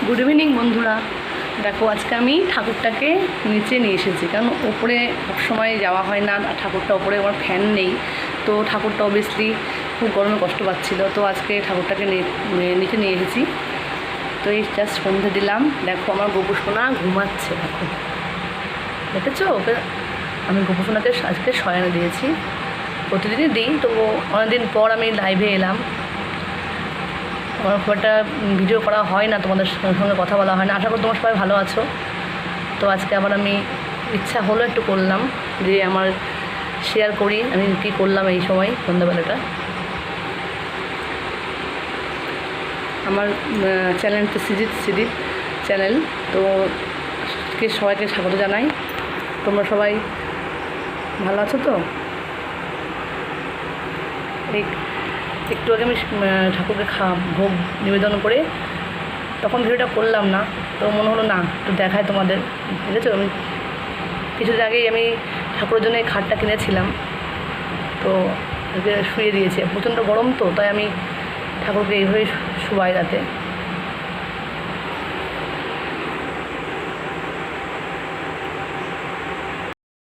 Good evening বন্ধুরা। দেখো আজকে আমি ঠাকুরটাকে নিচে নিয়ে এসেছি, কারণ ওপরে সবসময় যাওয়া হয় না, ঠাকুরটা ওপরে আমার ফ্যান নেই, তো ঠাকুরটা অবভিয়াসলি খুব গরমে কষ্ট পাচ্ছিল, তো আজকে ঠাকুরটাকে নিচে নিয়ে এসেছি। তো এই জাস্ট সন্ধে দিলাম, দেখো আমার গোপুসোনা ঘুমাচ্ছে, দেখো দেখেছো ওকে। আমি গোপুসোনাকে আজকে শয়ানে দিয়েছি, প্রতিদিনই দিই, তো অনেকদিন পর আমি লাইভে এলাম। আমার খুব একটা ভিডিও করা হয় না, তোমাদের সঙ্গে কথা বলা হয় না। আশা করি তোমার সবাই ভালো আছো। তো আজকে আবার আমি ইচ্ছা হলো একটু করলাম যে আমার শেয়ার করি আমি কী করলাম এই সময় সন্ধ্যাবেলাটা। আমার চ্যানেল তো সিদিপ চ্যানেল, তো সবাইকে স্বাগত জানাই। তোমরা সবাই ভালো আছো তো? একটু আগে আমি ঠাকুরকে ভোগ নিবেদন করে তখন ভিডিওটা করলাম না, তো মনে হলো না একটু দেখায় তোমাদের। বুঝেছো, আমি কিছুদিন আগেই আমি ঠাকুরের জন্য এই খাটটা কিনেছিলাম, তো শুয়ে দিয়েছি। প্রচণ্ড গরম তো, তাই আমি ঠাকুরকে এইভাবেই শুয়াই রাতে।